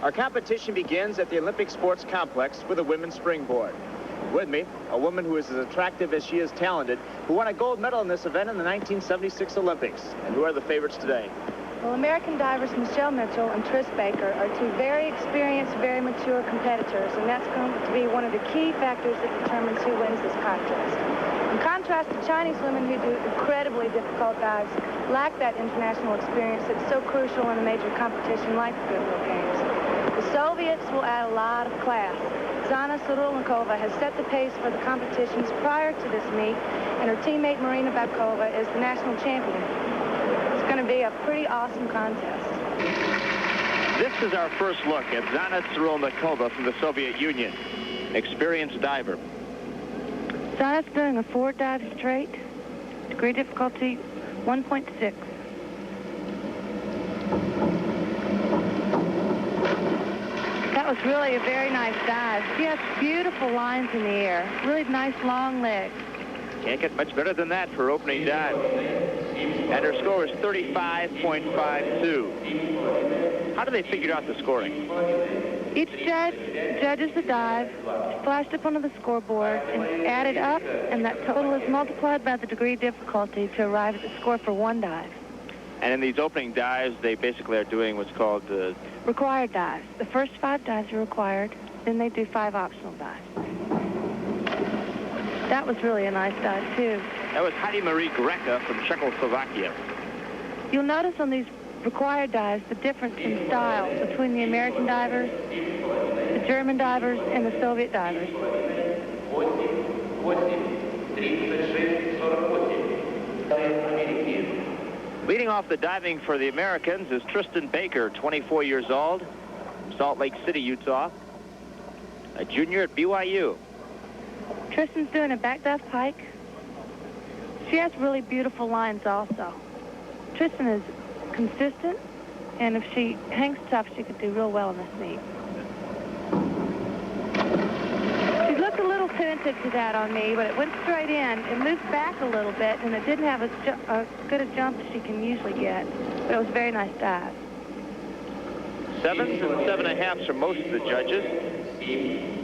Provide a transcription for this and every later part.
Our competition begins at the Olympic Sports Complex with a women's springboard. With me, a woman who is as attractive as she is talented, who won a gold medal in this event in the 1976 Olympics. And who are the favorites today? Well, American divers Michelle Mitchell and Tris Baker are two very experienced, very mature competitors, and that's going to be one of the key factors that determines who wins this contest. In contrast to Chinese women who do incredibly difficult dives, lack that international experience that's so crucial in a major competition like the Goodwill Games. The Soviets will add a lot of class. Zana Surulnikova has set the pace for the competitions prior to this meet, and her teammate Marina Babkova is the national champion. It's going to be a pretty awesome contest. This is our first look at Zana Surulnikova from the Soviet Union, experienced diver. Zana's doing a forward dive straight, degree difficulty 1.6. That was really a very nice dive. She has beautiful lines in the air, really nice long legs. Can't get much better than that for opening dive. And her score is 35.52. How do they figure out the scoring? Each judge judges the dive, flashed up onto the scoreboard, and added up, and that total is multiplied by the degree difficulty to arrive at the score for one dive. And in these opening dives, they basically are doing what's called required dives. The first 5 dives are required, then they do 5 optional dives. That was really a nice dive, too. That was Heidi Marie Greka from Czechoslovakia. You'll notice on these required dives the difference in style between the American divers, the German divers, and the Soviet divers. Leading off the diving for the Americans is Tristan Baker, 24 years old, from Salt Lake City, Utah, a junior at BYU. Tristan's doing a back dive pike. She has really beautiful lines also. Tristan is consistent, and if she hangs tough, she could do real well in this meet. She looked a little tentative to that on me, but it went straight in. It moved back a little bit, and it didn't have as good a jump as she can usually get, but it was a very nice dive. 7s and 7.5s for most of the judges.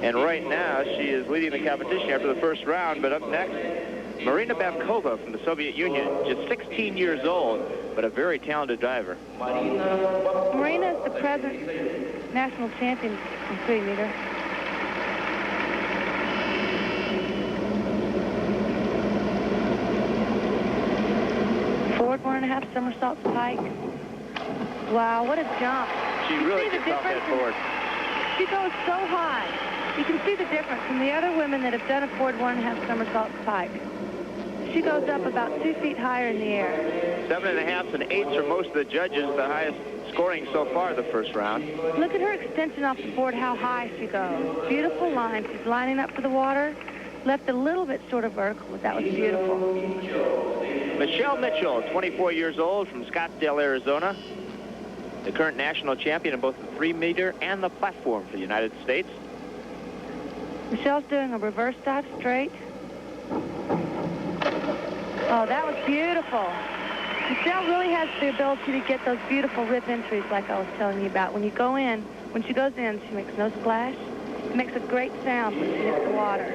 And right now, she is leading the competition after the first round, but up next, Marina Babkova from the Soviet Union, just 16 years old, but a very talented diver. Marina is the present national champion in 3 meter. Forward 1.5 somersaults pike. Wow, what a jump. She really gets off that forward. She goes so high. You can see the difference from the other women that have done a forward 1.5 somersault pike. She goes up about 2 feet higher in the air. 7.5s and 8s for most of the judges, the highest scoring so far the first round. Look at her extension off the board, how high she goes. Beautiful line. She's lining up for the water. Left a little bit short of vertical, but that was beautiful. Michelle Mitchell, 24 years old, from Scottsdale, Arizona. The current national champion in both the 3 meter and the platform for the United States. Michelle's doing a reverse dive straight. Oh, that was beautiful. Michelle really has the ability to get those beautiful rip entries like I was telling you about. When you go in, when she goes in, she makes no splash. It makes a great sound when she hits the water.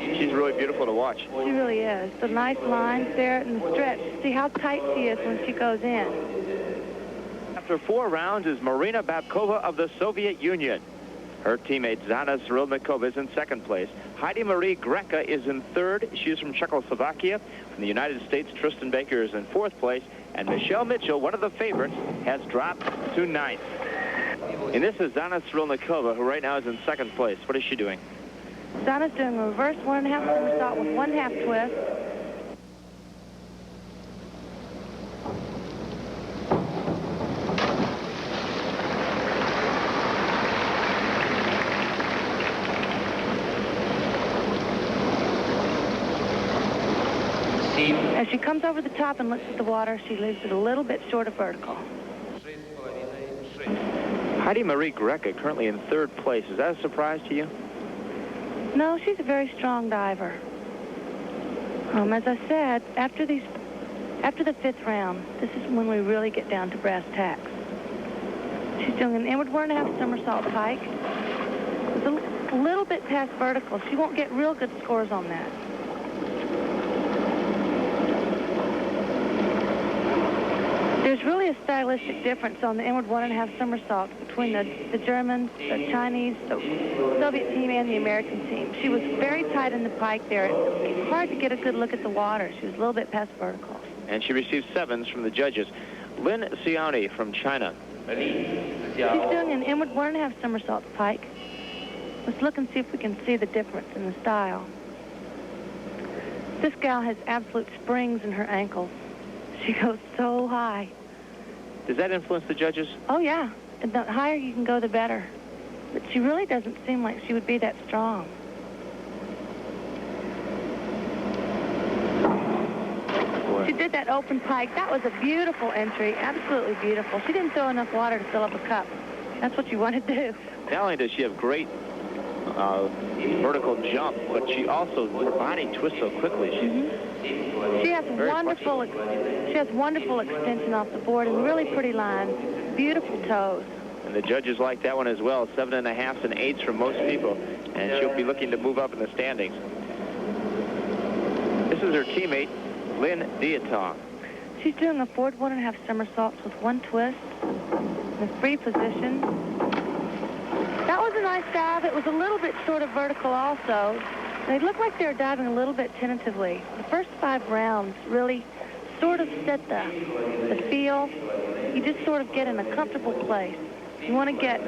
She's really beautiful to watch. She really is. The nice lines there and the stretch. See how tight she is when she goes in. After 4 rounds is Marina Babkova of the Soviet Union. Her teammate Zana Surulnikova is in 2nd place. Heidi Marie Greka is in 3rd. She is from Czechoslovakia. From the United States, Tristan Baker is in 4th place. And Michelle Mitchell, one of the favorites, has dropped to 9th. And this is Zana Surulnikova, who right now is in 2nd place. What is she doing? Zana's doing a reverse 1.5 somersault with 1/2 twist. As she comes over the top and looks at the water, she leaves it a little bit short of vertical. Heidi Marie Greka currently in 3rd place. Is that a surprise to you? No, she's a very strong diver. As I said, after the 5th round, this is when we really get down to brass tacks. She's doing an inward 1.5 somersault pike. It's a little bit past vertical. She won't get real good scores on that. There's really a stylistic difference on the inward 1.5 somersault between the Germans, the Chinese, the Soviet team, and the American team. She was very tight in the pike there. It's hard to get a good look at the water. She was a little bit past vertical. And she received 7s from the judges. Lin Xiaoni from China. She's doing an inward 1.5 somersault pike. Let's look and see if we can see the difference in the style. This gal has absolute springs in her ankles. She goes so high. Does that influence the judges? Oh, yeah. And the higher you can go, the better. But she really doesn't seem like she would be that strong. She did that open pike. That was a beautiful entry, absolutely beautiful. She didn't throw enough water to fill up a cup. That's what you want to do. Not only does she have great vertical jump, but she also, her body twists so quickly. She has wonderful extension off the board and really pretty lines, beautiful toes. And the judges like that one as well, 7.5s and 8s for most people, and she'll be looking to move up in the standings. This is her teammate, Lin Diatong. She's doing a forward 1.5 somersaults with 1 twist in a free position. That was a nice dive. It was a little bit short of vertical also. They looked like they were diving a little bit tentatively. The first 5 rounds really sort of set the feel. You just sort of get in a comfortable place. You want to get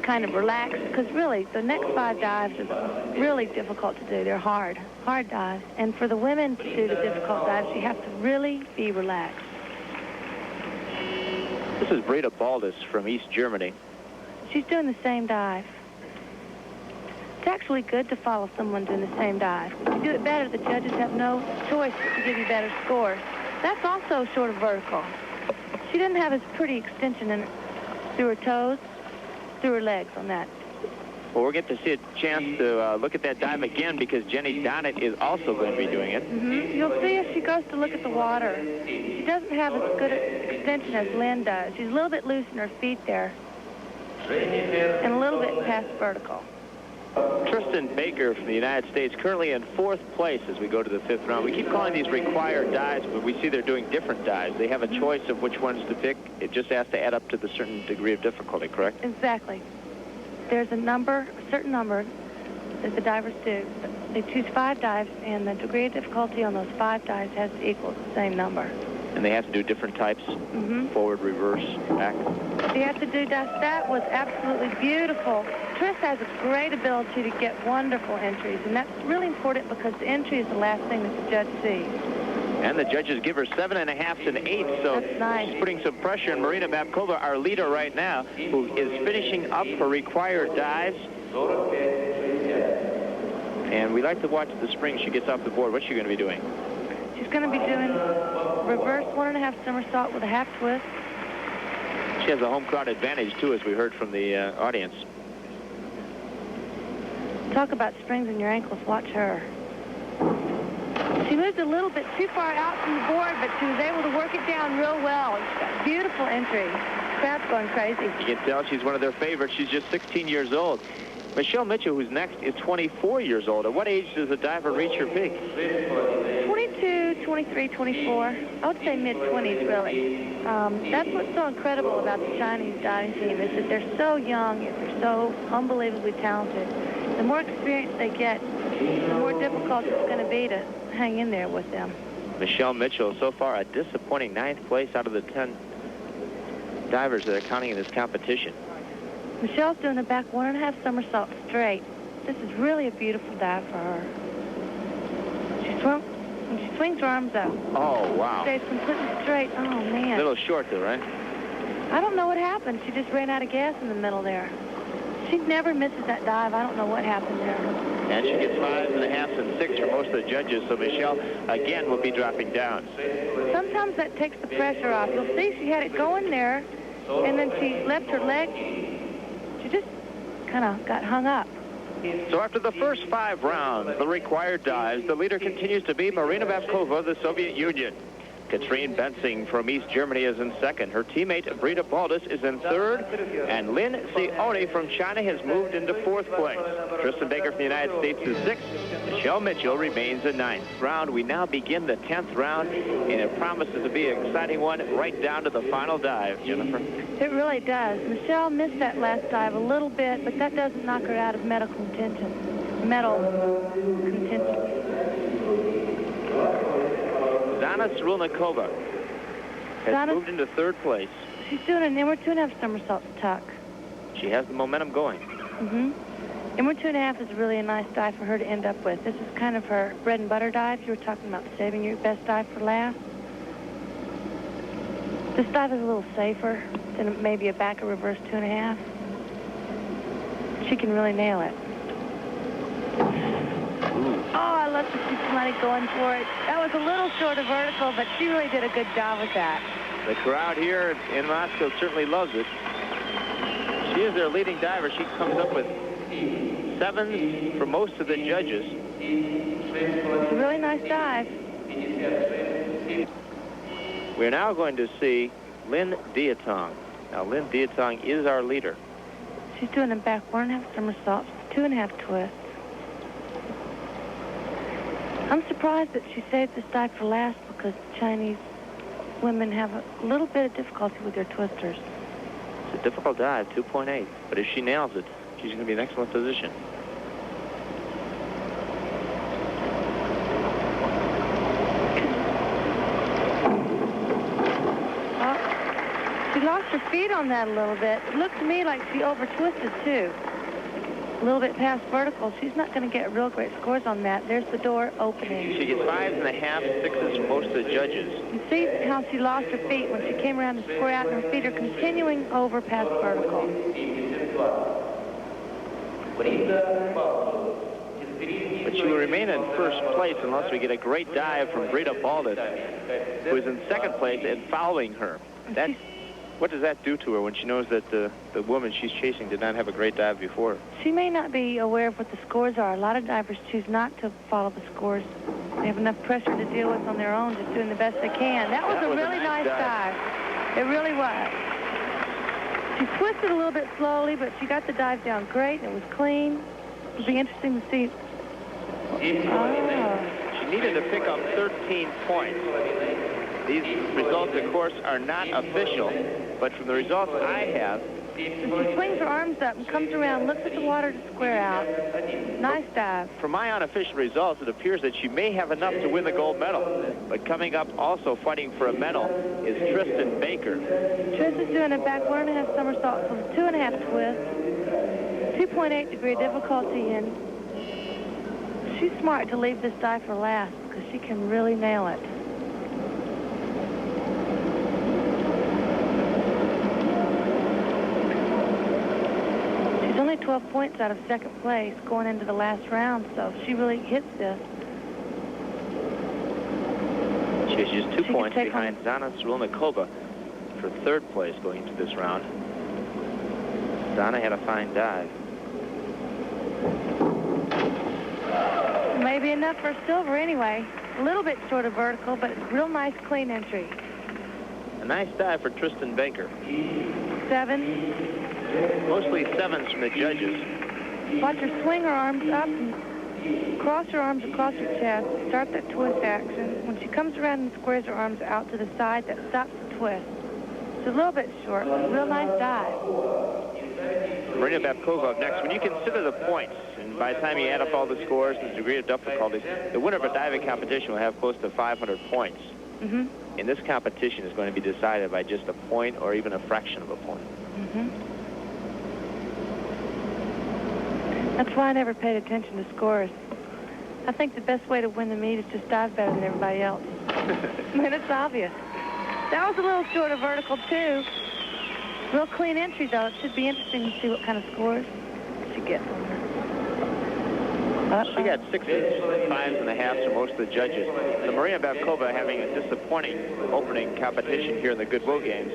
kind of relaxed because really the next 5 dives are really difficult to do. They're hard dives. And for the women to do the difficult dives, you have to really be relaxed. This is Breda Baldus from East Germany. She's doing the same dive. It's actually good to follow someone doing the same dive. If you do it better, the judges have no choice but to give you better scores. That's also short of vertical. She didn't have as pretty extension in it through her toes, through her legs on that. Well, we'll get to see a chance to look at that dive again because Jenny Donnett is also going to be doing it. You'll see if she goes to look at the water. She doesn't have as good extension as Lynn does. She's a little bit loose in her feet there and a little bit past vertical. Tristan Baker from the United States currently in 4th place as we go to the 5th round. We keep calling these required dives, but we see they're doing different dives. They have a choice of which ones to pick. It just has to add up to the certain degree of difficulty, correct? Exactly. There's a certain number that the divers do. They choose 5 dives, and the degree of difficulty on those 5 dives has to equal the same number. And they have to do different types, forward, reverse, back. They have to do that. That was absolutely beautiful. Trish has a great ability to get wonderful entries, and that's really important because the entry is the last thing that the judge sees. And the judges give her 7.5s and 8s, so that's nice. She's putting some pressure on Marina Babkova, our leader right now, who is finishing up her required dives. And we like to watch the spring she gets off the board. What's she going to be doing? She's going to be doing reverse 1.5 somersault with a half twist. She has a home crowd advantage, too, as we heard from the audience. Talk about springs in your ankles. Watch her. She moved a little bit too far out from the board, but she was able to work it down real well. She's got a beautiful entry. Crowd's going crazy. You can tell she's one of their favorites. She's just 16 years old. Michelle Mitchell, who's next, is 24 years old. At what age does a diver reach her peak? 22, 23, 24. I would say mid-20s, really. That's what's so incredible about the Chinese diving team is that they're so young, yet they're so unbelievably talented. The more experience they get, the more difficult it's going to be to hang in there with them. Michelle Mitchell, so far a disappointing 9th place out of the 10 divers that are counting in this competition. Michelle's doing a back 1.5 somersault straight. This is really a beautiful dive for her. When she swings her arms up. Oh, wow. Stays completely straight. Oh, man. A little short, though, right? I don't know what happened. She just ran out of gas in the middle there. She never misses that dive. I don't know what happened there. And she gets 5.5s and 6 for most of the judges, so Michelle, again, will be dropping down. Sometimes that takes the pressure off. You'll see she had it going there, and then she left her leg. She just kind of got hung up. So after the first 5 rounds, the required dives, the leader continues to be Marina Babkova of the Soviet Union. Katrine Bensing from East Germany is in second. Her teammate, Brita Baldus, is in third. And Lynn Sione from China has moved into fourth place. Tristan Baker from the United States is sixth. Michelle Mitchell remains in ninth. Round, we now begin the 10th round, and it promises to be an exciting one right down to the final dive, Jennifer. It really does. Michelle missed that last dive a little bit, but that doesn't knock her out of medal contention. Zana Cyrulnikova has moved into third place. She's doing an inward 2.5 somersault tuck. She has the momentum going. Inward 2.5 is really a nice dive for her to end up with. This is kind of her bread and butter dive. You were talking about saving your best dive for last. This dive is a little safer than maybe a back or reverse 2.5. She can really nail it. Oh, I love to see somebody going for it. That was a little short of vertical, but she really did a good job with that. The crowd here in Moscow certainly loves it. She is their leading diver. She comes up with 7s for most of the judges. It's a really nice dive. We're now going to see Lynn Diatong. Now, Lynn Diatong is our leader. She's doing a back 1.5 somersaults, 2.5 twists. I'm surprised that she saved this dive for last because Chinese women have a little bit of difficulty with their twisters. It's a difficult dive, 2.8. But if she nails it, she's going to be in excellent position. She lost her feet on that a little bit. It looked to me like she over-twisted, too. A little bit past vertical. She's not going to get real great scores on that. There's the door opening. She gets 5.5, 6s from most of the judges. You see how she lost her feet when she came around to square out, and her feet are continuing over past vertical. But she will remain in first place unless we get a great dive from Brita Baldus, who is in second place and following her. What does that do to her when she knows that the woman she's chasing did not have a great dive before? She may not be aware of what the scores are. A lot of divers choose not to follow the scores. They have enough pressure to deal with on their own, just doing the best they can. That was a really nice dive. It really was. She twisted a little bit slowly, but she got the dive down great, and it was clean. It'll be interesting to see. She needed to pick up 13 points. These results, of course, are not official, but from the results I have... She swings her arms up and comes around, looks at the water to square out. Nice dive. From my unofficial results, it appears that she may have enough to win the gold medal. But coming up also fighting for a medal is Tristan Baker. Tris is doing a back 1.5 somersaults with a 2.5 twist, 2.8 degree difficulty, and she's smart to leave this dive for last because she can really nail it. Only 12 points out of second place going into the last round, so if she really hits this. She's just 2 points behind Zana Cyrulnikova for third place going into this round. Zana had a fine dive. Maybe enough for silver anyway. A little bit short of vertical, but real nice clean entry. A nice dive for Tristan Baker. 7. Mostly 7s from the judges. Watch her swing her arms up and cross her arms across her chest. Start that twist action. When she comes around and squares her arms out to the side, that stops the twist. It's a little bit short, but a real nice dive. Marina Babkova up next. When you consider the points, and by the time you add up all the scores and the degree of difficulty, the winner of a diving competition will have close to 500 points. And this competition is going to be decided by just a point or even a fraction of a point. That's why I never paid attention to scores. I think the best way to win the meet is just dive better than everybody else. I mean, it's obvious. That was a little short of vertical, too. Real clean entry, though. It should be interesting to see what kind of scores she gets. She got 6s, 5.5s for most of the judges. So Marina Babkova having a disappointing opening competition here in the Goodwill Games.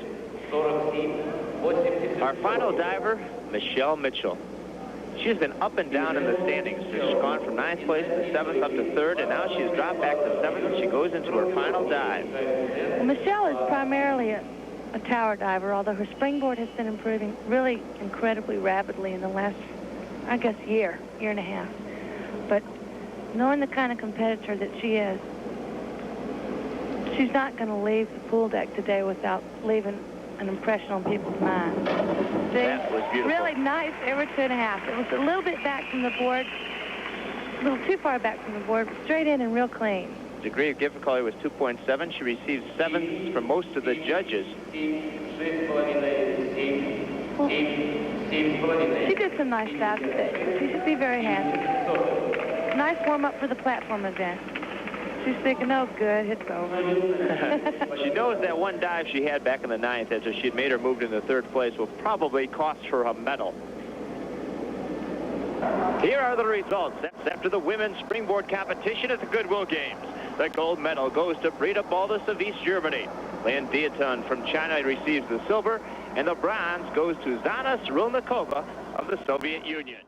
Our final diver, Michelle Mitchell. She's been up and down in the standings. She's gone from 9th place to 7th up to 3rd, and now she's dropped back to 7th, and she goes into her final dive. Well, Michelle is primarily a tower diver, although her springboard has been improving really incredibly rapidly in the last, I guess, year and a half. But knowing the kind of competitor that she is, she's not going to leave the pool deck today without leaving an impression on people's minds. That was beautiful. Really nice over 2.5. It was a little bit back from the board, a little too far back from the board, but straight in and real clean. Degree of difficulty was 2.7. She received 7s from most of the judges. Well, she did some nice dives today. She should be very happy. Nice warm-up for the platform event. She's thinking, oh, good, it's over. She knows that one dive she had back in the 9th, after she had made her move into 3rd place, will probably cost her a medal. Here are the results. That's after the women's springboard competition at the Goodwill Games. The gold medal goes to Brita Baldus of East Germany. Lynn Dieton from China receives the silver, and the bronze goes to Zana Cyrilnikova of the Soviet Union.